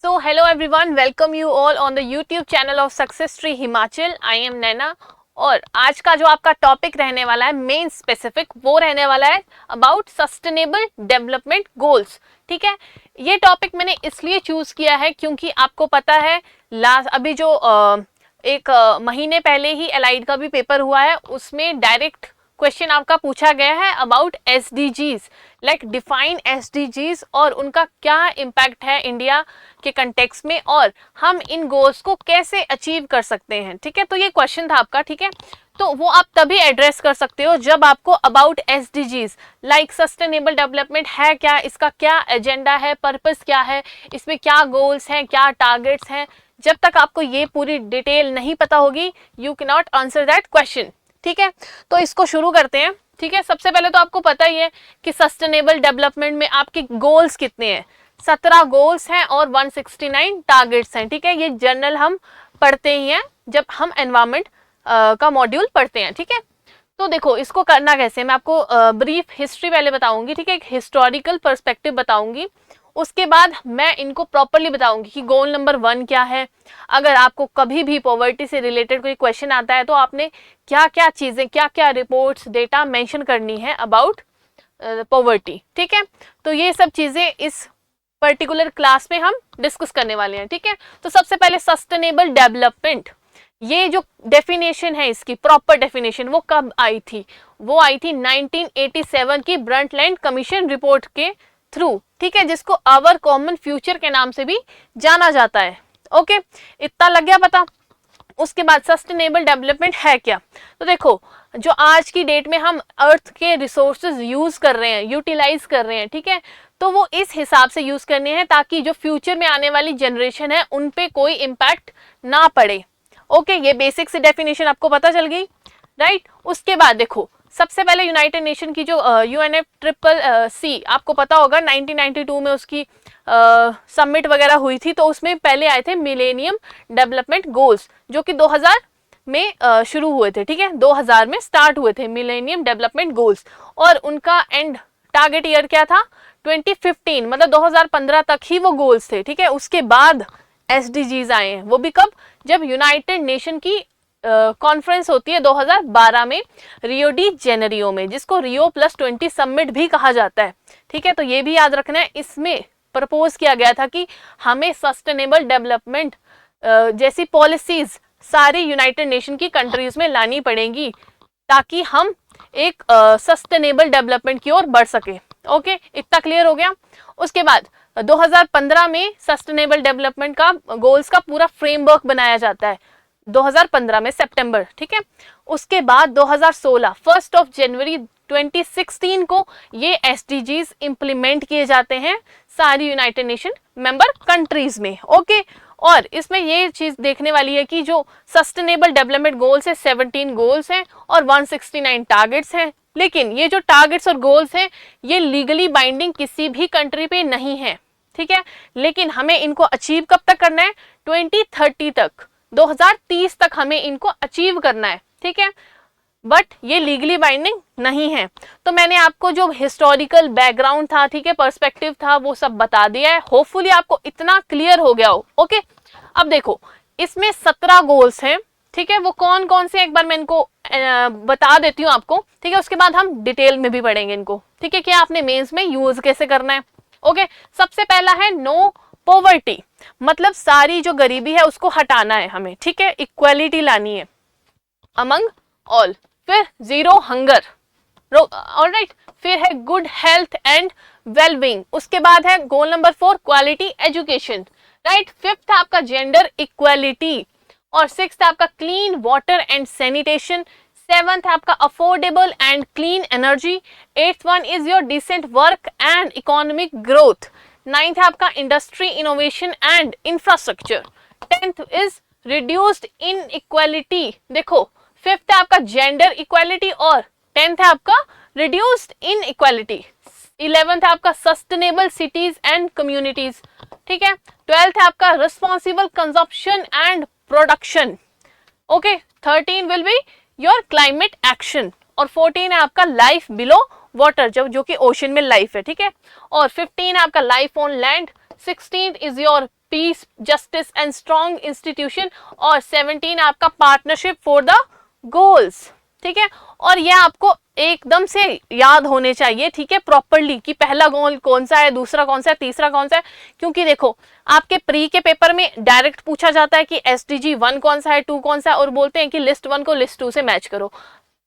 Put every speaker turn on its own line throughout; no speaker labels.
So hello everyone, welcome you all on the YouTube channel of Success Tree Himachal. I am नैना और आज का जो आपका topic रहने वाला है मेन स्पेसिफिक वो रहने वाला है अबाउट सस्टेनेबल डेवलपमेंट गोल्स. ठीक है, ये टॉपिक मैंने इसलिए चूज किया है क्योंकि आपको पता है अभी जो एक महीने पहले ही एलाइड का भी पेपर हुआ है, उसमें डायरेक्ट क्वेश्चन आपका पूछा गया है about SDGs, like define SDGs और उनका क्या इम्पैक्ट है इंडिया के कंटेक्स्ट में और हम इन गोल्स को कैसे अचीव कर सकते हैं. ठीक है, तो ये क्वेश्चन था आपका. ठीक है, तो वो आप तभी एड्रेस कर सकते हो जब आपको about SDGs like sustainable development है क्या, इसका क्या एजेंडा है, पर्पस क्या है, इसमें क्या गोल्स हैं, क्या टारगेट्स हैं. जब तक आपको ये पूरी डिटेल नहीं पता होगी you can not answer that question. ठीक है, तो इसको शुरू करते हैं. ठीक है, सबसे पहले तो आपको पता ही है कि सस्टेनेबल डेवलपमेंट में आपके गोल्स कितने हैं. 17 गोल्स हैं और 169 टारगेट्स हैं. ठीक है, ये जनरल हम पढ़ते ही हैं जब हम एनवायरनमेंट का मॉड्यूल पढ़ते हैं. ठीक है, तो देखो इसको करना कैसे, मैं आपको ब्रीफ हिस्ट्री पहले बताऊंगी. ठीक है, एक हिस्टोरिकल पर्सपेक्टिव बताऊंगी, उसके बाद मैं इनको प्रॉपरली बताऊंगी कि गोल नंबर 1 क्या है. अगर आपको कभी भी पॉवर्टी से रिलेटेड कोई क्वेश्चन आता है तो आपने क्या क्या चीज़ें, क्या क्या रिपोर्ट्स, डेटा मेंशन करनी है अबाउट पॉवर्टी. ठीक है, तो ये सब चीज़ें इस पर्टिकुलर क्लास में हम डिस्कस करने वाले हैं. ठीक है, तो सबसे पहले सस्टेनेबल डेवलपमेंट, ये जो डेफिनेशन है इसकी प्रॉपर डेफिनेशन वो कब आई थी, वो आई थी 1987 की ब्रंटलैंड कमीशन रिपोर्ट के थ्रू. ठीक है, जिसको आवर कॉमन फ्यूचर के नाम से भी जाना जाता है. ओके, इतना लग गया पता. उसके बाद सस्टेनेबल डेवलपमेंट है क्या, तो देखो जो आज की डेट में हम अर्थ के रिसोर्सेज यूज कर रहे हैं, यूटिलाइज कर रहे हैं, ठीक है, तो वो इस हिसाब से यूज करने हैं ताकि जो फ्यूचर में आने वाली जनरेशन है उन पे कोई इम्पैक्ट ना पड़े. ओके, ये बेसिक सी डेफिनेशन आपको पता चल गई, राइट. उसके बाद देखो सबसे पहले यूनाइटेड नेशन की जो UNFCCC आपको पता होगा 1992 में उसकी समिट वगैरह हुई थी, तो उसमें पहले आए थे मिलेनियम डेवलपमेंट गोल्स जो कि 2000 में शुरू हुए थे. ठीक है, 2000 में स्टार्ट हुए थे मिलेनियम डेवलपमेंट गोल्स और उनका एंड टारगेट ईयर क्या था 2015, मतलब 2015 तक ही वो गोल्स थे. ठीक है, उसके बाद एसडीजीज आए हैं, वो भी कब, जब यूनाइटेड नेशन की कॉन्फ्रेंस होती है 2012 में रियो डी जेनेरियो में, जिसको रियो +20 समिट भी कहा जाता है. ठीक है, तो ये भी याद रखना है. इसमें प्रपोज किया गया था कि हमें सस्टेनेबल डेवलपमेंट जैसी पॉलिसीज सारी यूनाइटेड नेशन की कंट्रीज में लानी पड़ेंगी ताकि हम एक सस्टेनेबल डेवलपमेंट की ओर बढ़ सके. ओके, इतना क्लियर हो गया. उसके बाद 2015 में सस्टेनेबल डेवलपमेंट का गोल्स का पूरा फ्रेमवर्क बनाया जाता है 2015 में सितंबर. ठीक है, उसके बाद 2016 1 जनवरी 2016 को ये एसडीजीज इंप्लीमेंट किए जाते हैं सारी यूनाइटेड नेशन मेंबर कंट्रीज में. ओके, और इसमें ये चीज देखने वाली है कि जो सस्टेनेबल डेवलपमेंट गोल्स है 17 गोल्स हैं और 169 टारगेट्स हैं, लेकिन ये जो टारगेट्स और गोल्स हैं ये लीगली बाइंडिंग किसी भी कंट्री पे नहीं है. ठीक है, लेकिन हमें इनको अचीव कब तक करना है, 2030 तक, 2030 तक हमें इनको अचीव करना है. ठीक है, बट ये लीगली बाइंडिंग नहीं है. तो मैंने आपको जो हिस्टोरिकल बैकग्राउंड था, ठीक है, पर्सपेक्टिव था, वो सब बता दिया है. होपफुली आपको इतना क्लियर हो गया हो. ओके, अब देखो इसमें 17 गोल्स हैं. ठीक है, वो कौन कौन से एक बार मैं इनको बता देती हूँ आपको. ठीक है, उसके बाद हम डिटेल में भी पढ़ेंगे इनको. ठीक है, क्या आपने मेंस में यूज कैसे करना है. ओके, सबसे पहला है नो पॉवर्टी, मतलब सारी जो गरीबी है उसको हटाना है हमें. ठीक है, इक्वालिटी लानी है अमंग ऑल. फिर 0 हंगर, ऑलराइट. फिर है गुड हेल्थ एंड वेलबींग. उसके बाद है goal number 4 quality education, right. 5th आपका जेंडर इक्वालिटी और 6th आपका clean water and sanitation. 7th आपका affordable and clean energy. 8th one is your decent work and economic growth. 9th आपका industry innovation and infrastructure. 10th is reduced inequality. देखो 5th आपका gender equality और 10th आपका reduced inequality. 11th आपका sustainable cities and communities. ठीक है, 12th आपका responsible consumption and production. Okay, 13 will be your climate action और 14 है आपका लाइफ बिलो वाटर, जो कि ओशन में लाइफ है. ठीक है, और 15 आपका life on land. 16th is your peace, justice and strong institution, और 17 आपका पार्टनरशिप फॉर द गोल्स। ठीक है, और ये आपको एकदम से याद होने चाहिए, ठीक है, प्रॉपरली, कि पहला गोल कौन सा है, दूसरा कौन सा है, तीसरा कौन सा है। क्योंकि देखो आपके प्री के पेपर में डायरेक्ट पूछा जाता है कि SDG 1 कौन सा है, 2 कौन सा है, और बोलते हैं कि लिस्ट 1 को लिस्ट 2 से मैच करो।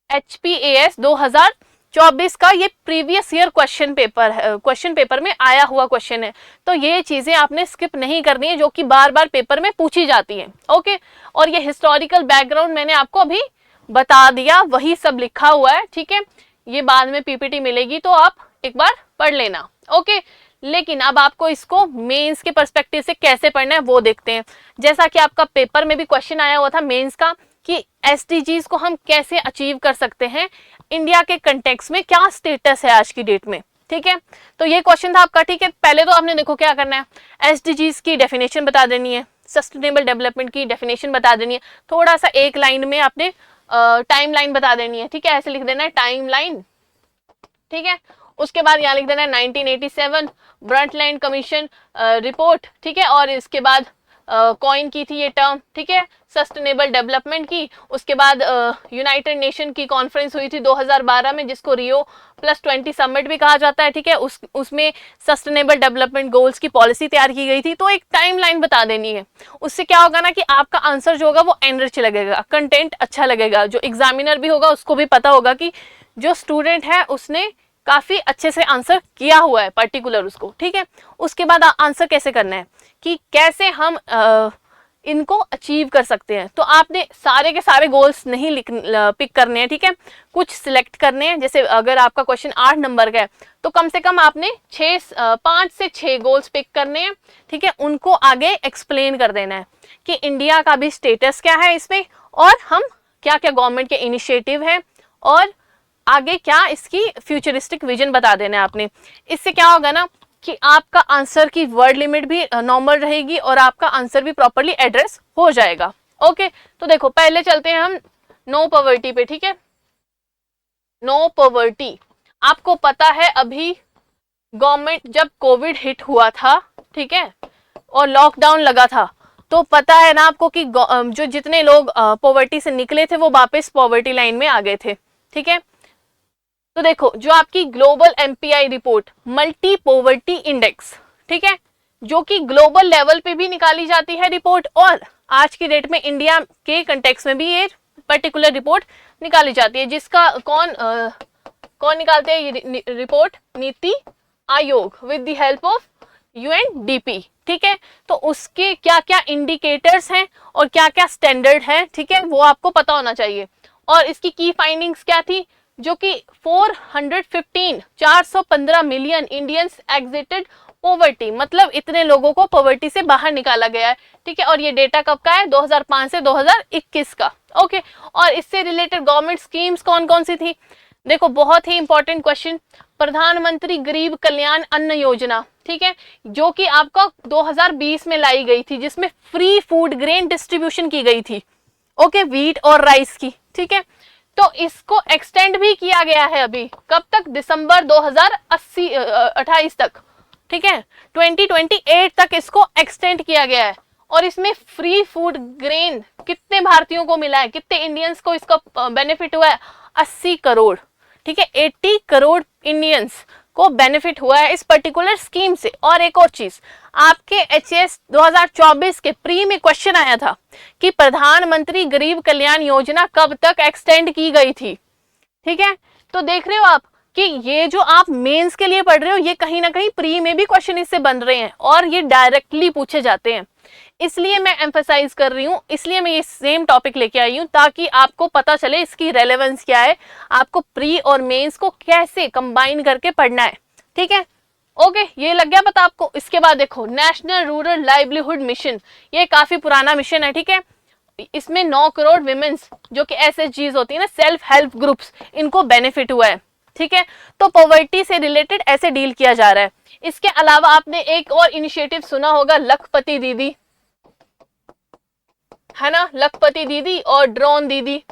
HPAS 2024 का ये प्रीवियस ईयर क्वेश्चन पेपर में आया हुआ क्वेश्चन है। तो ये चीजें आपने स्किप नहीं करनी है जो कि बार बार पेपर में पूछी जाती है। ओके, और ये हिस्टोरिकल बैकग्राउंड मैंने आपको अभी बता दिया, वही सब लिखा हुआ है। ठीक है, ये बाद में PPT मिलेगी तो आप एक बार पढ़ लेना। ओके, लेकिन अब आपको इसको मेंस के पर्सपेक्टिव से कैसे पढ़ना है वो देखते हैं। जैसा कि आपका पेपर में भी क्वेश्चन आया हुआ था मेंस का कि SDGs को हम कैसे अचीव कर सकते हैं इंडिया के कंटेक्स्ट में, क्या स्टेटस है आज की डेट में। ठीक है, तो ये क्वेश्चन था आपका। ठीक है, पहले तो आपने देखो क्या करना है, SDGs की डेफिनेशन बता देनी है, सस्टेनेबल डेवलपमेंट की डेफिनेशन बता देनी है, थोड़ा सा एक लाइन में आपने टाइम लाइन बता देनी है। ठीक है, ऐसे लिख देना है टाइम लाइन। ठीक है, उसके बाद यहाँ लिख देना है 1987 ब्रंटलैंड कमीशन रिपोर्ट। ठीक है, और इसके बाद कॉइन की थी ये टर्म। ठीक है, सस्टेनेबल डेवलपमेंट की। उसके बाद यूनाइटेड नेशन की कॉन्फ्रेंस हुई थी 2012 में, जिसको Rio+20 समिट भी कहा जाता है। ठीक है, उसमें सस्टेनेबल डेवलपमेंट गोल्स की पॉलिसी तैयार की गई थी। तो एक टाइम लाइन बता देनी है। उससे क्या होगा ना कि आपका आंसर जो होगा वो एनरिच लगेगा, कंटेंट अच्छा लगेगा, जो एग्जामिनर भी होगा उसको भी पता होगा कि जो स्टूडेंट है उसने काफी अच्छे से आंसर किया हुआ है पर्टिकुलर उसको। ठीक है, उसके बाद आंसर कैसे करना है कि कैसे हम इनको अचीव कर सकते हैं। तो आपने सारे के सारे गोल्स नहीं पिक करने हैं। ठीक है, कुछ सिलेक्ट करने हैं। जैसे अगर आपका क्वेश्चन 8 नंबर का है तो कम से कम आपने 5 से 6 गोल्स पिक करने हैं। ठीक है, उनको आगे एक्सप्लेन कर देना है कि इंडिया का भी स्टेटस क्या है इसमें, और हम क्या क्या गवर्नमेंट के इनिशिएटिव है, और आगे क्या इसकी फ्यूचरिस्टिक विजन बता देना है आपने। इससे क्या होगा ना कि आपका आंसर की वर्ड लिमिट भी नॉर्मल रहेगी और आपका आंसर भी प्रॉपर्ली एड्रेस हो जाएगा। ओके, तो देखो पहले चलते हैं हम नो पॉवर्टी पे। ठीक है, नो पॉवर्टी, आपको पता है अभी गवर्नमेंट जब कोविड हिट हुआ था, ठीक है, और लॉकडाउन लगा था, तो पता है ना आपको कि जो जितने लोग पॉवर्टी से निकले थे वो वापस पॉवर्टी लाइन में आ गए थे। ठीक है, तो देखो जो आपकी global MPI report, multi poverty index, ठीक है, जो कि ग्लोबल लेवल पे भी निकाली जाती है रिपोर्ट, और आज की डेट में इंडिया के कंटेक्स्ट में भी ये पर्टिकुलर रिपोर्ट निकाली जाती है, जिसका कौन निकालते हैं ये report, NITI Aayog with the help of UNDP। ठीक है, तो उसके क्या क्या इंडिकेटर्स हैं और क्या क्या स्टैंडर्ड है, ठीक है, वो आपको पता होना चाहिए। और इसकी की फाइंडिंग्स क्या थी, जो कि 415 मिलियन इंडियंस एग्जिटेड पॉवर्टी, मतलब इतने लोगों को पॉवर्टी से बाहर निकाला गया है। ठीक है, और ये डेटा कब का है, 2005 से 2021 का। ओके, और इससे रिलेटेड गवर्नमेंट स्कीम्स कौन कौन सी थी, देखो बहुत ही इंपॉर्टेंट क्वेश्चन, प्रधानमंत्री गरीब कल्याण अन्न योजना, ठीक है, जो कि आपका 2020 में लाई गई थी, जिसमें फ्री फूड ग्रेन डिस्ट्रीब्यूशन की गई थी। ओके, व्हीट और राइस की। ठीक है, तो इसको एक्सटेंड भी किया गया है अभी, कब तक, दिसंबर 2028 तक। ठीक है, 2028 तक इसको एक्सटेंड किया गया है। और इसमें फ्री फूड ग्रेन कितने भारतीयों को मिला है, कितने इंडियंस को इसका बेनिफिट हुआ है, 80 करोड़। ठीक है, 80 करोड़ इंडियंस को बेनिफिट हुआ है इस पर्टिकुलर स्कीम से। और एक और चीज, आपके HS 2024 के प्री में क्वेश्चन आया था कि प्रधानमंत्री गरीब कल्याण योजना कब तक एक्सटेंड की गई थी। ठीक है, तो देख रहे हो आप कि ये जो आप मेंस के लिए पढ़ रहे हो, ये कहीं ना कहीं प्री में भी क्वेश्चन इससे बन रहे हैं और ये डायरेक्टली पूछे जाते हैं। इसलिए मैं एम्फसाइज कर रही हूँ, इसलिए मैं ये सेम टॉपिक लेके आई हूँ, ताकि आपको पता चले इसकी रेलेवेंस क्या है, आपको प्री और मेंस को कैसे कंबाइन करके पढ़ना है। ठीक है, ओके, ये लग गया पता आपको। इसके बाद देखो नेशनल रूरल लाइवलीहुड मिशन, ये काफी पुराना मिशन है। ठीक है, इसमें 9 करोड़ विमेन्स जो कि SHGs होती है ना, सेल्फ हेल्प ग्रुप्स, इनको बेनिफिट हुआ है। ठीक है, तो पॉवर्टी से रिलेटेड ऐसे डील किया जा रहा है। इसके अलावा आपने एक और इनिशिएटिव सुना होगा, लखपति दीदी, है ना, लखपति दीदी और ड्रोन दीदी।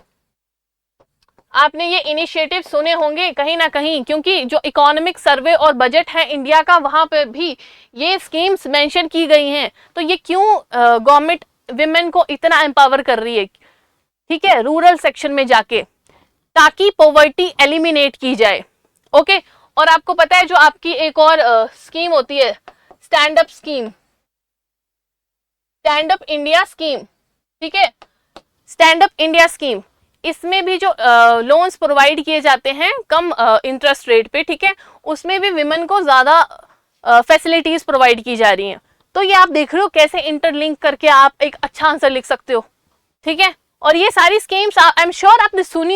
आपने ये इनिशिएटिव सुने होंगे कहीं ना कहीं, क्योंकि जो इकोनॉमिक सर्वे और बजट है इंडिया का वहां पे भी ये स्कीम्स मेंशन की गई हैं। तो ये क्यों गवर्नमेंट विमेन को इतना एम्पावर कर रही है, ठीक है, रूरल सेक्शन में जाके, ताकि पॉवर्टी एलिमिनेट की जाए। ओके, और आपको पता है जो आपकी एक और स्कीम होती है, stand up scheme, stand up India scheme, ठीक है, स्टैंड अप इंडिया स्कीम, इसमें भी जो लोन्स प्रोवाइड किए जाते हैं कम इंटरेस्ट रेट पे, ठीक है, उसमें भी विमेन को ज्यादा फैसिलिटीज प्रोवाइड की जा रही हैं। तो ये आप देख रहे हो कैसे इंटरलिंक करके आप एक अच्छा आंसर लिख सकते हो, ठीक है। और ये सारी स्कीम्स आई एम श्योर आपने सुनी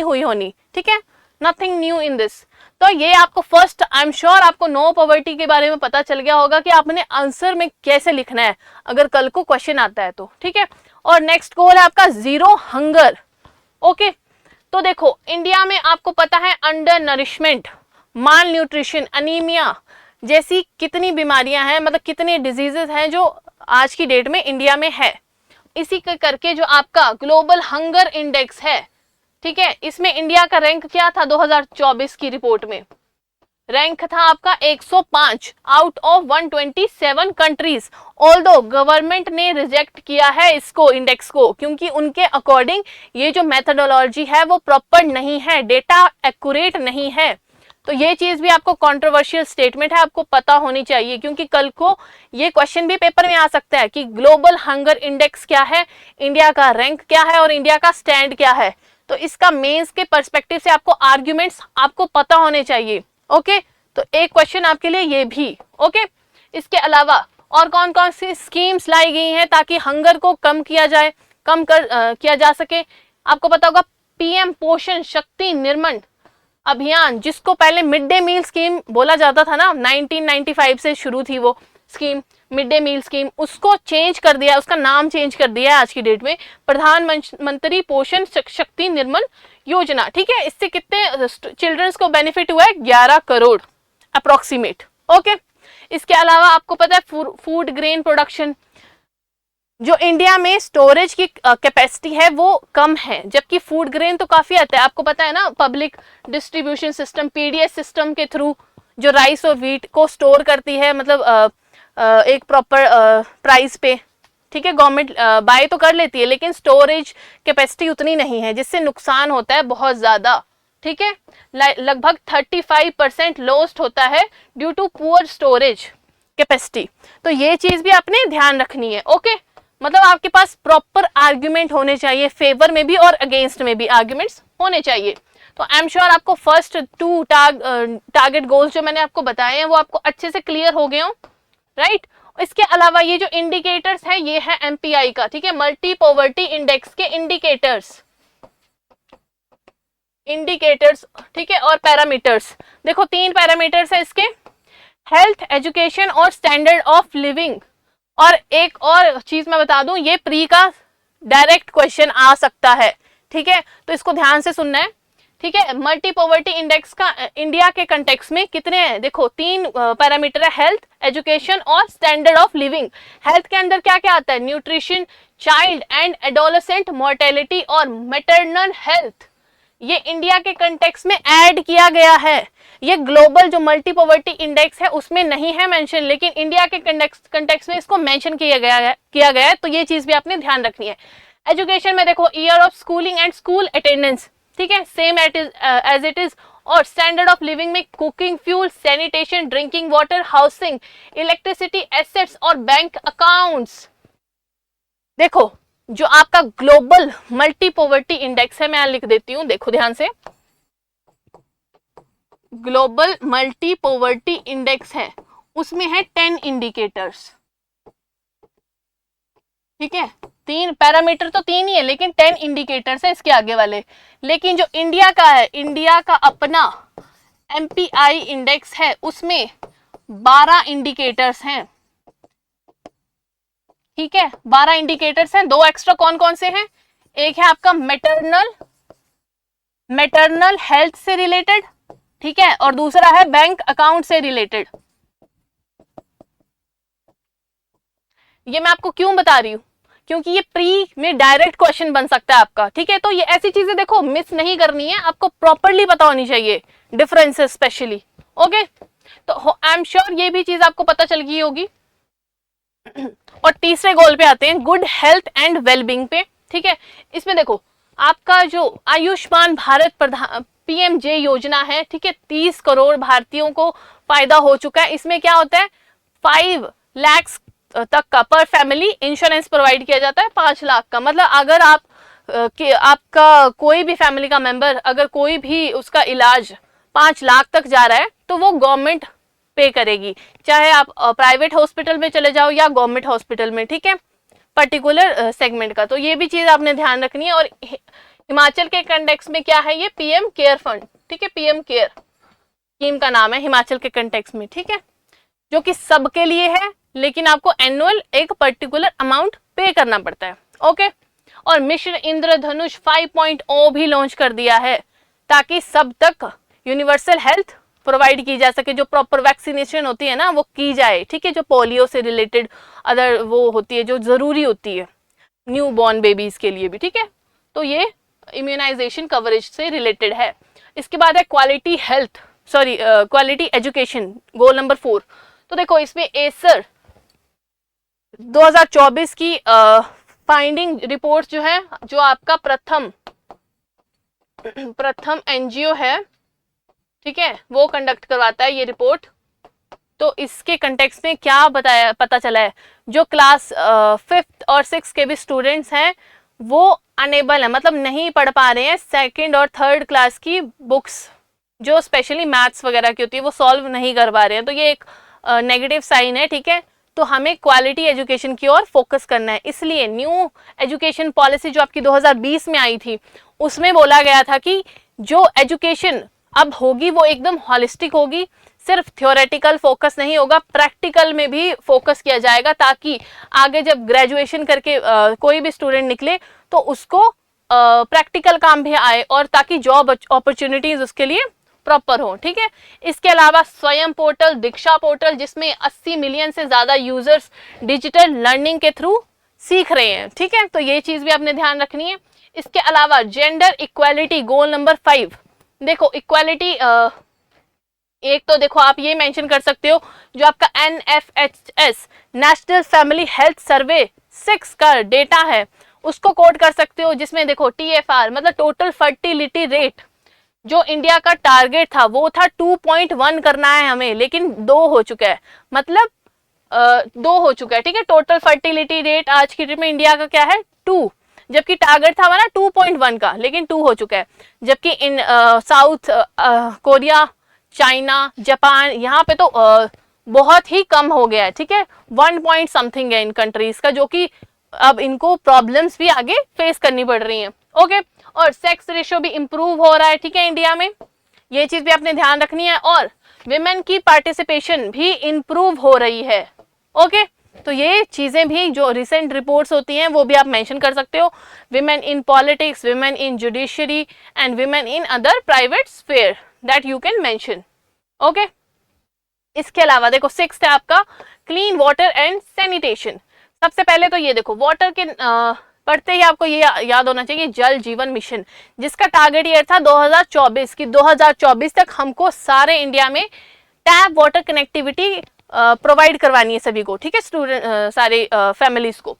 हुई होनी, ठीक है, नथिंग न्यू इन दिस। तो ये आपको फर्स्ट, आई एम श्योर आपको नो पॉवर्टी के बारे में पता चल गया होगा कि आपने आंसर में कैसे लिखना है अगर कल को क्वेश्चन आता है तो, ठीक है। और नेक्स्ट गोल है आपका जीरो हंगर। ओके, तो देखो इंडिया में आपको पता है अंडर नरिशमेंट, माल न्यूट्रिशन, अनीमिया जैसी कितनी बीमारियां हैं, मतलब कितने डिजीजेस हैं जो आज की डेट में इंडिया में है। इसी के करके जो आपका ग्लोबल हंगर इंडेक्स है, ठीक है, इसमें इंडिया का रैंक क्या था 2024 की रिपोर्ट में? रैंक था आपका 105 out of 127 countries. Although government ने रिजेक्ट किया है इसको, इंडेक्स को, क्योंकि उनके अकॉर्डिंग ये जो मेथोडोलॉजी है वो प्रॉपर नहीं है, डेटा एक्यूरेट नहीं है। तो ये चीज भी आपको कंट्रोवर्शियल स्टेटमेंट है, आपको पता होनी चाहिए, क्योंकि कल को ये क्वेश्चन भी पेपर में आ सकता है कि ग्लोबल हंगर इंडेक्स क्या है, इंडिया का रैंक क्या है और इंडिया का स्टैंड क्या है। तो इसका मेंस के पर्सपेक्टिव से आपको आर्ग्यूमेंट्स आपको पता होने चाहिए। ओके, तो एक क्वेश्चन आपके लिए ये भी। ओके, इसके अलावा और कौन कौन सी स्कीम्स लाई गई हैं ताकि हंगर को कम किया जाए, किया जा सके? आपको पता होगा पीएम पोषण शक्ति निर्माण अभियान, जिसको पहले मिड डे मील स्कीम बोला जाता था ना, 1995 से शुरू थी वो scheme, mid day meal scheme, उसको चेंज कर दिया, उसका नाम चेंज कर दिया है आज की डेट में प्रधानमंत्री पोषण शक्ति निर्माण योजना, ठीक है। इससे कितने चिल्ड्रंस को बेनिफिट हुआ है? 11 करोड़ अप्रोक्सीमेट। ओके, इसके अलावा आपको पता है फूड ग्रेन प्रोडक्शन, जो इंडिया में स्टोरेज की कैपेसिटी है वो कम है, जबकि फूड ग्रेन तो काफी आता है। आपको पता है ना, public distribution system, PDS system के थ्रू जो राइस और व्हीट को स्टोर करती है, मतलब एक प्रॉपर प्राइस पे, ठीक है, गवर्नमेंट बाय तो कर लेती है, लेकिन स्टोरेज कैपेसिटी उतनी नहीं है, जिससे नुकसान होता है बहुत ज्यादा, ठीक है। लगभग 35% लॉस्ट होता है due to poor storage capacity. तो ये चीज भी आपने ध्यान रखनी है। ओके, मतलब आपके पास प्रॉपर आर्ग्यूमेंट होने चाहिए, फेवर में भी और अगेंस्ट में भी आर्ग्यूमेंट्स होने चाहिए। तो आई एम श्योर आपको फर्स्ट 2 टारगेट गोल्स जो मैंने आपको बताए हैं वो आपको अच्छे से क्लियर हो गए हो, राइट। इसके अलावा ये जो इंडिकेटर्स है ये है एमपीआई का, ठीक है, मल्टी पॉवर्टी इंडेक्स के इंडिकेटर्स, ठीक है, और पैरामीटर्स। देखो 3 पैरामीटर्स है इसके, हेल्थ, एजुकेशन और स्टैंडर्ड ऑफ लिविंग। और एक और चीज मैं बता दूं, ये प्री का डायरेक्ट क्वेश्चन आ सकता है, ठीक है, तो इसको ध्यान से सुनना है, ठीक है। मल्टी पॉवर्टी इंडेक्स का इंडिया के कंटेक्स्ट में कितने हैं? देखो 3 पैरामीटर है, हेल्थ, एजुकेशन और स्टैंडर्ड ऑफ लिविंग। हेल्थ के अंदर क्या क्या आता है? Nutrition, child and adolescent mortality और मैटरनल हेल्थ। ये इंडिया के कंटेक्स्ट में ऐड किया गया है। ये ग्लोबल जो मल्टी पॉवर्टी इंडेक्स है उसमें नहीं है मेंशन, लेकिन इंडिया के कंटेक्स्ट में इसको मेंशन किया गया है, तो ये चीज भी आपने ध्यान रखनी है। एजुकेशन में देखो year of schooling and school attendance, ठीक है, सेम एज इट इज। और स्टैंडर्ड ऑफ लिविंग में cooking fuel, sanitation, drinking water, housing, electricity, assets और बैंक अकाउंट्स। देखो जो आपका ग्लोबल मल्टी पॉवर्टी इंडेक्स है, मैं यहां लिख देती हूं, देखो ध्यान से, ग्लोबल मल्टी पॉवर्टी इंडेक्स है, उसमें है 10 इंडिकेटर्स, ठीक है। 3 पैरामीटर तो 3 ही है, लेकिन 10 इंडिकेटर्स है इसके आगे वाले। लेकिन जो इंडिया का है, इंडिया का अपना एमपीआई इंडेक्स है, उसमें 12 इंडिकेटर्स हैं, ठीक है, 12 इंडिकेटर्स हैं। 2 एक्स्ट्रा कौन कौन से हैं? एक है आपका मैटरनल हेल्थ से रिलेटेड, ठीक है, और दूसरा है बैंक अकाउंट से रिलेटेड। ये मैं आपको क्यों बता रही हूं क्योंकि ये प्री में डायरेक्ट क्वेश्चन बन सकता है आपका, ठीक है। तो ये ऐसी चीजें देखो मिस नहीं करनी है, आपको प्रॉपरली पता होनी चाहिए डिफरेंसेस स्पेशली, ओके। तो आई एम श्योर ये भी चीज आपको पता चल गई होगी। और तीसरे गोल पे आते हैं, गुड हेल्थ एंड वेलबींग पे, ठीक है। इसमें देखो आपका जो आयुष्मान भारत प्रधान PMJ योजना है, ठीक है, 30 करोड़ भारतीयों को फायदा हो चुका है। इसमें क्या होता है, 5 लाख तक का पर फैमिली इंश्योरेंस प्रोवाइड किया जाता है, 5 लाख का। मतलब अगर आप आपका कोई भी फैमिली का मेंबर अगर कोई भी उसका इलाज 5 लाख तक जा रहा है तो वो गवर्नमेंट पे करेगी, चाहे आप प्राइवेट हॉस्पिटल में चले जाओ या गवर्नमेंट हॉस्पिटल में, ठीक है, पर्टिकुलर सेगमेंट का। तो ये भी चीज आपने ध्यान रखनी है। और हिमाचल के कंटेक्स्ट में क्या है, ये PM केयर फंड, ठीक है, PM केयर स्कीम का नाम है हिमाचल के कंटेक्स्ट में, ठीक है, जो कि सबके लिए है, लेकिन आपको एनुअल एक पर्टिकुलर अमाउंट पे करना पड़ता है, ओके। और मिशन इंद्रधनुष 5.0 भी लॉन्च कर दिया है ताकि सब तक यूनिवर्सल हेल्थ प्रोवाइड की जा सके, जो प्रॉपर वैक्सीनेशन होती है ना वो की जाए, ठीक है, जो पोलियो से रिलेटेड अदर वो होती है जो जरूरी होती है न्यू बॉर्न बेबीज के लिए भी, ठीक है। तो ये इम्यूनाइजेशन कवरेज से रिलेटेड है। इसके बाद है क्वालिटी एजुकेशन, गोल नंबर 4। तो देखो इसमें एसर 2024 की फाइंडिंग रिपोर्ट जो है, जो आपका प्रथम NGO है, ठीक है, वो कंडक्ट करवाता है ये रिपोर्ट। तो इसके कंटेक्स्ट में क्या पता चला है, जो क्लास 5th और 6th के भी स्टूडेंट्स हैं वो अनेबल है, मतलब नहीं पढ़ पा रहे हैं 2nd और 3rd क्लास की बुक्स जो स्पेशली मैथ्स वगैरह की होती है वो सॉल्व नहीं कर पा रहे हैं। तो ये एक नेगेटिव साइन है, ठीक है। तो हमें क्वालिटी एजुकेशन की ओर फोकस करना है। इसलिए न्यू एजुकेशन पॉलिसी जो आपकी 2020 में आई थी उसमें बोला गया था कि जो एजुकेशन अब होगी वो एकदम हॉलिस्टिक होगी, सिर्फ थ्योरेटिकल फोकस नहीं होगा, प्रैक्टिकल में भी फोकस किया जाएगा, ताकि आगे जब ग्रेजुएशन करके कोई भी स्टूडेंट निकले तो उसको प्रैक्टिकल काम भी आए और ताकि जॉब अपॉर्चुनिटीज उसके लिए प्रॉपर हो, ठीक है। इसके अलावा स्वयं पोर्टल, दीक्षा पोर्टल, जिसमें 80 मिलियन से ज्यादा यूजर्स डिजिटल लर्निंग के थ्रू सीख रहे हैं, ठीक है। तो ये चीज भी आपने ध्यान रखनी है। इसके अलावा जेंडर इक्वालिटी, गोल नंबर 5। देखो इक्वालिटी एक तो देखो आप ये मेंशन कर सकते हो, जो आपका NFHS national family health survey 6 का डेटा है उसको कोट कर सकते हो, जिसमें देखो TFR मतलब टोटल फर्टिलिटी रेट, जो इंडिया का टारगेट था वो था 2.1 करना है हमें, लेकिन 2 हो चुका है, मतलब 2 हो चुका है, ठीक है। टोटल फर्टिलिटी रेट आज की डेट में इंडिया का क्या है 2, जबकि टारगेट था हमारा 2.1 का, लेकिन 2 हो चुका है। जबकि इन साउथ कोरिया, चाइना, जापान, यहाँ पे तो बहुत ही कम हो गया है, ठीक है, 1 पॉइंट समथिंग है इन कंट्रीज का, जो कि अब इनको प्रॉब्लम्स भी आगे फेस करनी पड़ रही हैं, ओके। और सेक्स रेशियो भी इंप्रूव हो रहा है, ठीक है, इंडिया में, ये चीज भी आपने ध्यान रखनी है। और विमेन की पार्टिसिपेशन भी इंप्रूव हो रही है, ओके। तो ये चीजें भी जो रिसेंट रिपोर्ट्स होती हैं वो भी आप मेंशन कर सकते हो, women in politics, women in judiciary and women in other private sphere, that you can mention, okay. इसके अलावा देखो 6th है आपका क्लीन वाटर एंड सैनिटेशन। सबसे पहले तो ये देखो वाटर के पढ़ते ही आपको ये याद होना चाहिए जल जीवन मिशन, जिसका टारगेट ईयर था 2024 की 2024 तक हमको सारे इंडिया में टैप वाटर कनेक्टिविटी प्रोवाइड करवानी है सभी को, ठीक है, स्टूडेंट सारे फैमिलीज को।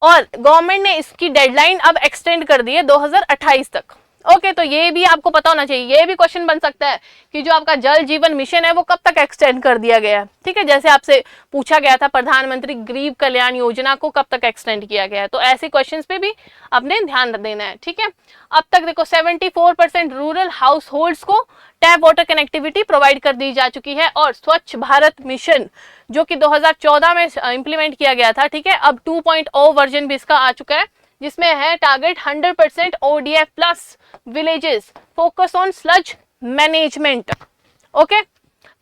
और गवर्नमेंट ने इसकी डेडलाइन अब एक्सटेंड कर दी है 2028 तक, ओके। तो ये भी आपको पता होना चाहिए, ये भी क्वेश्चन बन सकता है कि जो आपका जल जीवन मिशन है वो कब तक एक्सटेंड कर दिया गया है, ठीक है। जैसे आपसे पूछा गया था प्रधानमंत्री गरीब कल्याण योजना को कब तक एक्सटेंड किया गया है, तो ऐसे क्वेश्चंस पे भी आपने ध्यान देना है, ठीक है। अब तक देखो 74% रूरल हाउस होल्ड्स को टैप वाटर कनेक्टिविटी प्रोवाइड कर दी जा चुकी है। और स्वच्छ भारत मिशन जो कि 2014 में इंप्लीमेंट किया गया था, ठीक है, अब 2.0 वर्जन भी इसका आ चुका है, जिसमें है target 100% ODF plus villages, focus on sludge management, okay.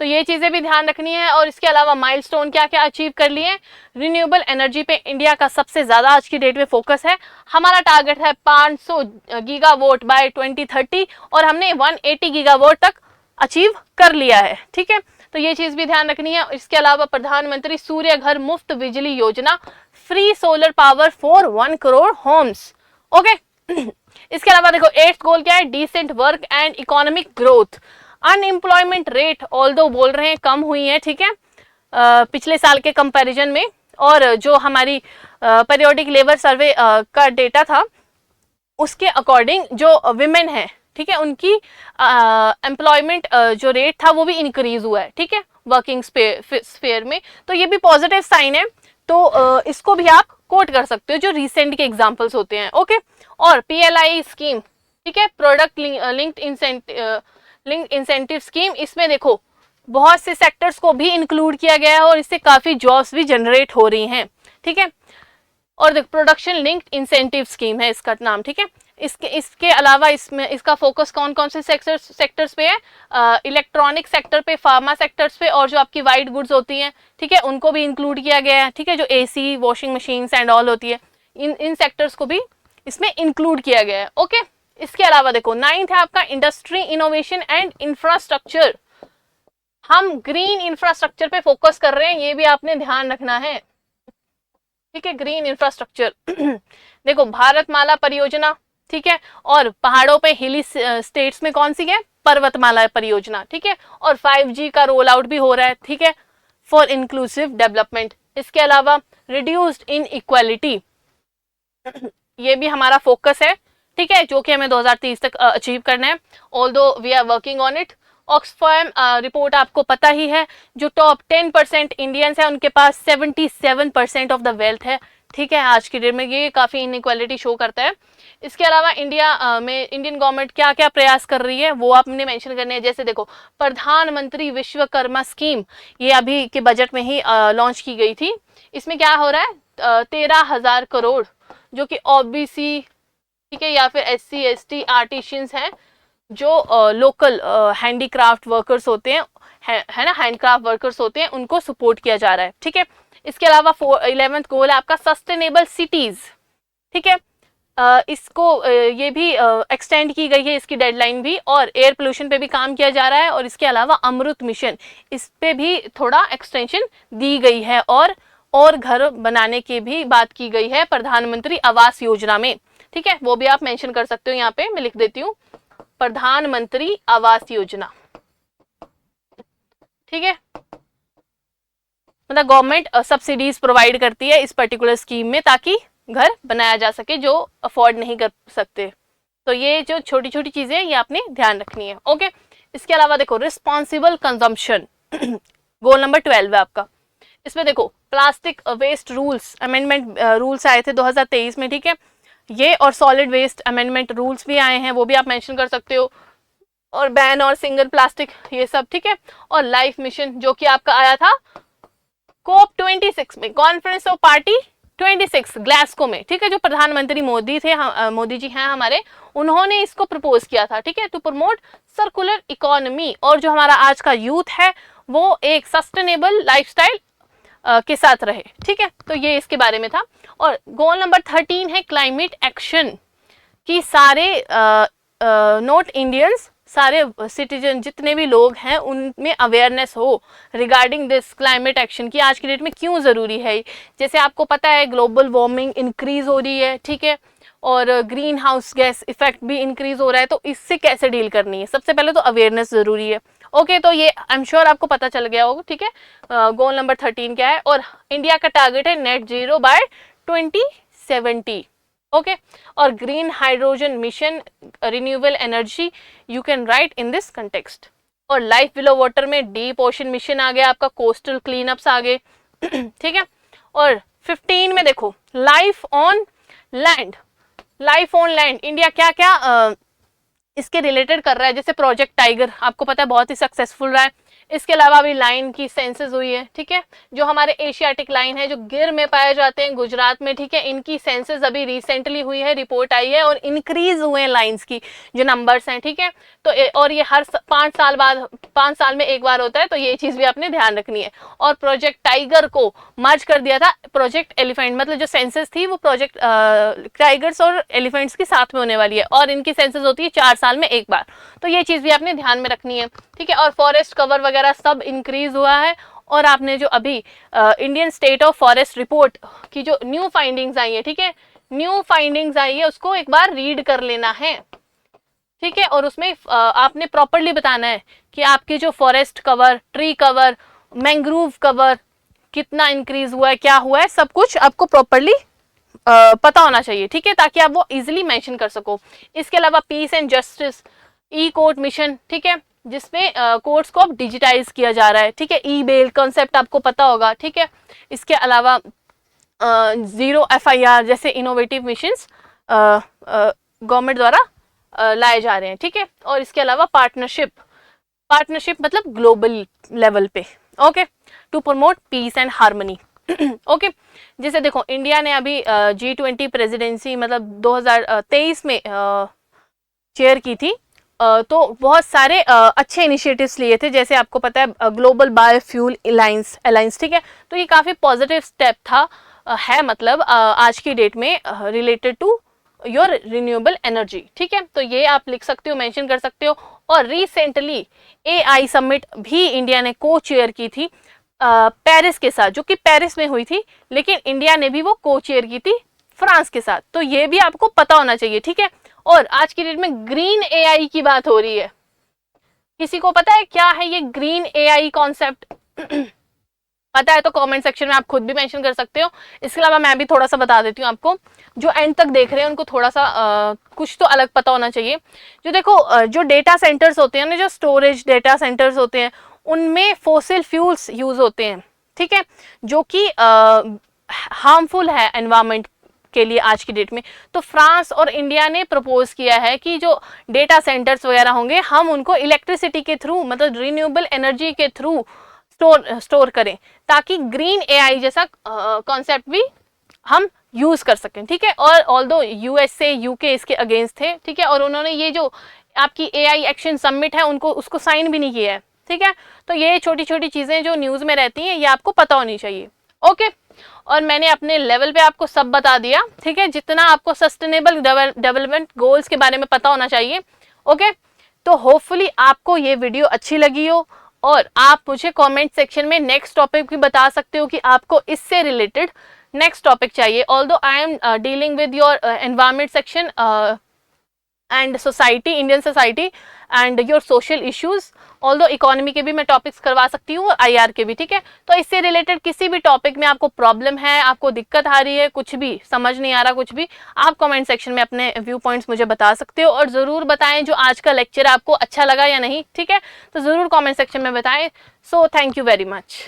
तो ये चीजें भी ध्यान रखनी है। और इसके अलावा माइलस्टोन क्या क्या अचीव कर लिए, रिन्यूएबल एनर्जी पे इंडिया का सबसे ज्यादा आज की डेट में फोकस है, हमारा टारगेट है 500 गीगावाट बाय 2030 और हमने 180 गीगावाट तक अचीव कर लिया है, ठीक है। तो ये चीज भी ध्यान रखनी है। इसके अलावा प्रधानमंत्री सूर्य घर Muft Bijli Yojana, free solar power for 1 crore homes. Okay इसके अलावा देखो 8th गोल क्या है, decent work and economic growth. Unemployment rate although बोल रहे हैं कम हुई है, ठीक है, पिछले साल के कंपैरिजन में। और जो हमारी पीरियोडिक लेबर सर्वे का डेटा था उसके अकॉर्डिंग जो विमेन है, ठीक है, उनकी एम्प्लॉयमेंट जो रेट था वो भी इंक्रीज हुआ है, ठीक है, वर्किंग स्फेयर में। तो ये भी पॉजिटिव साइन है, तो इसको भी आप कोट कर सकते हो जो रिसेंट के एग्जांपल्स होते हैं। ओके और PLI स्कीम, ठीक है, प्रोडक्ट लिंक्ड इंसेंटिव स्कीम, इसमें देखो बहुत से सेक्टर्स को भी इंक्लूड किया गया है और इससे काफी जॉब्स भी जनरेट हो रही हैं, ठीक है। और देखो प्रोडक्शन लिंक्ड इंसेंटिव स्कीम है इसका नाम, ठीक है। इसके अलावा इसमें इसका फोकस कौन कौन से सेक्टर्स पे है, इलेक्ट्रॉनिक सेक्टर पे, फार्मा सेक्टर्स पे, और जो आपकी वाइट गुड्स होती हैं, ठीक है, उनको भी इंक्लूड किया गया है, ठीक है, जो AC washing machines and all होती है, इन सेक्टर्स को भी इसमें इंक्लूड किया गया है। ओके इसके अलावा देखो 9th है आपका इंडस्ट्री इनोवेशन एंड इंफ्रास्ट्रक्चर। हम ग्रीन इंफ्रास्ट्रक्चर पे फोकस कर रहे हैं, ये भी आपने ध्यान रखना है, ठीक है, ग्रीन इंफ्रास्ट्रक्चर। देखो भारतमाला परियोजना, ठीक है, और पहाड़ों पे हिली स्टेट्स में कौन सी है, पर्वतमाला परियोजना, ठीक है, और 5G का रोल आउट भी हो रहा है, ठीक है, फॉर इंक्लूसिव डेवलपमेंट। इसके अलावा रिड्यूस्ड इन इक्वालिटी, ये भी हमारा फोकस है, ठीक है, जो कि हमें 2030 तक अचीव करना है, although we are working on it. Oxfam report आपको पता ही है, जो टॉप 10% इंडियंस है उनके पास 77% ऑफ द वेल्थ है, ठीक है, आज की डेट में ये काफ़ी इनइक्वालिटी शो करता है। इसके अलावा इंडिया में इंडियन गवर्नमेंट क्या क्या प्रयास कर रही है वो आपने मेंशन करने हैं। जैसे देखो प्रधानमंत्री विश्वकर्मा स्कीम, ये अभी के बजट में ही लॉन्च की गई थी। इसमें क्या हो रहा है, 13,000 करोड़ जो कि OBC, ठीक है, या फिर SC ST आर्टिशियंस हैं, जो लोकल हैंडीक्राफ्ट वर्कर्स होते हैं, है ना, हैंडक्राफ्ट वर्कर्स होते हैं, उनको सपोर्ट किया जा रहा है, ठीक है। इसके अलावा 11th गोल है आपका सस्टेनेबल सिटीज, ठीक है, इसको ये भी एक्सटेंड की गई है इसकी डेडलाइन भी, और एयर पोल्यूशन पे भी काम किया जा रहा है। और इसके अलावा अमृत मिशन, इस पे भी थोड़ा एक्सटेंशन दी गई है, और घर बनाने की भी बात की गई है प्रधानमंत्री आवास योजना में, ठीक है, वो भी आप मेंशन कर सकते हो, यहाँ पे मैं लिख देती हूँ प्रधानमंत्री आवास योजना, ठीक है, मतलब गवर्नमेंट सब्सिडीज प्रोवाइड करती है इस पर्टिकुलर स्कीम में ताकि घर बनाया जा सके जो अफोर्ड नहीं कर सकते। तो ये जो छोटी छोटी चीजें ये आपने ध्यान रखनी है। ओके इसके अलावा देखो रिस्पॉन्सिबल कंजम्पशन, गोल नंबर 12 है आपका। इसमें देखो plastic waste rules amendment rules आए थे 2023 में, ठीक है, ये और सॉलिड वेस्ट अमेंडमेंट रूल्स भी आए हैं, वो भी आप मेंशन कर सकते हो, और बैन और सिंगल प्लास्टिक ये सब, ठीक है। और लाइफ मिशन जो कि आपका आया था COP26 में, कॉन्फ्रेंस ऑफ पार्टी 26 ग्लासगो में, ठीक है, जो प्रधानमंत्री मोदी थे, मोदी जी हैं हमारे, उन्होंने इसको प्रपोज किया था, ठीक है, टू प्रमोट सर्कुलर इकोनॉमी, और जो हमारा आज का यूथ है वो एक सस्टेनेबल लाइफस्टाइल के साथ रहे, ठीक है। तो ये इसके बारे में था। और गोल नंबर 13 है क्लाइमेट एक्शन, कि सारे नॉट इंडियंस, सारे सिटीजन जितने भी लोग हैं उनमें अवेयरनेस हो रिगार्डिंग दिस क्लाइमेट एक्शन, की आज की डेट में क्यों ज़रूरी है। जैसे आपको पता है ग्लोबल वार्मिंग इंक्रीज हो रही है, ठीक है, और ग्रीन हाउस गैस इफेक्ट भी इंक्रीज हो रहा है, तो इससे कैसे डील करनी है, सबसे पहले तो अवेयरनेस ज़रूरी है। ओके तो ये आई एम श्योर आपको पता चल गया होगा, ठीक है। गोल नंबर 13 क्या है, और इंडिया का टारगेट है नेट जीरो बाय 2070, ओके। और green hydrogen mission, renewable energy, you can write in this context. और लाइफ बिलो वाटर में डीप ओशन मिशन आ गया आपका, कोस्टल क्लीनअप्स आ गए, ठीक है। और 15 में देखो life on land, life on land India क्या क्या इसके रिलेटेड कर रहा है, जैसे प्रोजेक्ट टाइगर आपको पता है बहुत ही सक्सेसफुल रहा है। इसके अलावा अभी लाइन की सेंसस हुई है, ठीक है, जो हमारे एशियाटिक लाइन है जो गिर में पाए जाते हैं गुजरात में, ठीक है, इनकी सेंसस अभी रिसेंटली हुई है, रिपोर्ट आई है, और इंक्रीज हुए हैं लाइन्स की जो नंबर्स हैं, ठीक है। तो और ये हर 5 साल बाद, 5 साल में एक बार होता है, तो ये चीज़ भी आपने ध्यान रखनी है। और प्रोजेक्ट टाइगर को मर्ज कर दिया था प्रोजेक्ट एलिफेंट, मतलब जो सेंसस थी वो प्रोजेक्ट टाइगर्स और एलिफेंट्स की साथ में होने वाली है, और इनकी सेंसस होती है 4 साल में एक बार, तो ये चीज़ भी आपने ध्यान में रखनी है, ठीक है। और फॉरेस्ट कवर वगैरह वगैरह सब इंक्रीज हुआ है। और आपने जो अभी Indian state of forest report की जो न्यू फाइंडिंग्स आई है, ठीक है, न्यू फाइंडिंग्स आई है, उसको एक बार रीड कर लेना है, ठीक है। और उसमें आपने प्रॉपरली बताना है कि आपकी जो forest cover, tree cover, mangrove cover कितना इंक्रीज हुआ है, क्या हुआ है, सब कुछ आपको प्रॉपरली पता होना चाहिए, ठीक है, ताकि आप वो इजीली मेंशन कर सको। इसके अलावा peace and justice e court mission, ठीक है, जिसमें कोर्ट्स को अब डिजिटाइज किया जा रहा है, ठीक है, ई बेल कॉन्सेप्ट आपको पता होगा, ठीक है। इसके अलावा जीरो FIR जैसे इनोवेटिव मिशंस गवर्नमेंट द्वारा लाए जा रहे हैं, ठीक है। और इसके अलावा पार्टनरशिप मतलब ग्लोबल लेवल पे, okay, to promote peace and harmony, okay. जैसे देखो इंडिया ने अभी G20 प्रेसिडेंसी मतलब 2023 में चेयर की थी, तो बहुत सारे अच्छे इनिशिएटिव्स लिए थे, जैसे आपको पता है ग्लोबल बायोफ्यूल अलायंस, ठीक है। तो ये काफ़ी पॉजिटिव स्टेप था, है मतलब आज की डेट में related to your renewable energy, ठीक है। तो ये आप लिख सकते हो, मेंशन कर सकते हो। और रिसेंटली AI समिट भी इंडिया ने को चेयर की थी पेरिस के साथ, जो कि पेरिस में हुई थी, लेकिन इंडिया ने भी वो को चेयर की थी फ्रांस के साथ। तो ये भी आपको पता होना चाहिए, ठीक है। और आज की डेट में ग्रीन AI की बात हो रही है, किसी को पता है क्या है ये ग्रीन AI कॉन्सेप्ट? पता है तो कमेंट सेक्शन में आप खुद भी मेंशन कर सकते हो। इसके अलावा मैं भी थोड़ा सा बता देती हूँ आपको, जो एंड तक देख रहे हैं उनको थोड़ा सा कुछ तो अलग पता होना चाहिए। जो देखो जो डेटा सेंटर्स होते हैं ना, जो स्टोरेज डेटा सेंटर्स होते हैं, उनमें फॉसिल फ्यूल्स यूज होते हैं, ठीक है, जो कि हार्मफुल है एनवायरमेंट के लिए आज की डेट में। तो फ्रांस और इंडिया ने प्रपोज किया है कि जो डेटा सेंटर्स वगैरह होंगे, हम उनको इलेक्ट्रिसिटी के थ्रू मतलब रिन्यूएबल एनर्जी के थ्रू स्टोर करें, ताकि ग्रीन AI जैसा कॉन्सेप्ट भी हम यूज कर सकें, ठीक है। और ऑल्दो USA UK इसके अगेंस्ट थे, ठीक है, और उन्होंने ये जो आपकी AI एक्शन समिट है उसको साइन भी नहीं किया है, ठीक है। तो ये छोटी छोटी चीजें जो न्यूज में रहती हैं, ये आपको पता होनी चाहिए, ओके। और मैंने अपने लेवल पे आपको सब बता दिया, ठीक है, जितना आपको सस्टेनेबल डेवलपमेंट गोल्स के बारे में पता होना चाहिए, ओके। तो होपफुली आपको ये वीडियो अच्छी लगी हो, और आप मुझे कमेंट सेक्शन में नेक्स्ट टॉपिक भी बता सकते हो कि आपको इससे रिलेटेड नेक्स्ट टॉपिक चाहिए। Although I am dealing with your environment section and society, Indian society and your social issues, although economy के भी मैं टॉपिक्स करवा सकती हूँ और IR के भी, ठीक है। तो इससे रिलेटेड किसी भी टॉपिक में आपको प्रॉब्लम है, आपको दिक्कत आ रही है, कुछ भी समझ नहीं आ रहा, कुछ भी, आप कमेंट सेक्शन में अपने व्यू पॉइंट्स मुझे बता सकते हो। और ज़रूर बताएं जो आज का लेक्चर आपको अच्छा लगा या नहीं, ठीक है, तो ज़रूर कॉमेंट सेक्शन में बताएं। So thank you very much.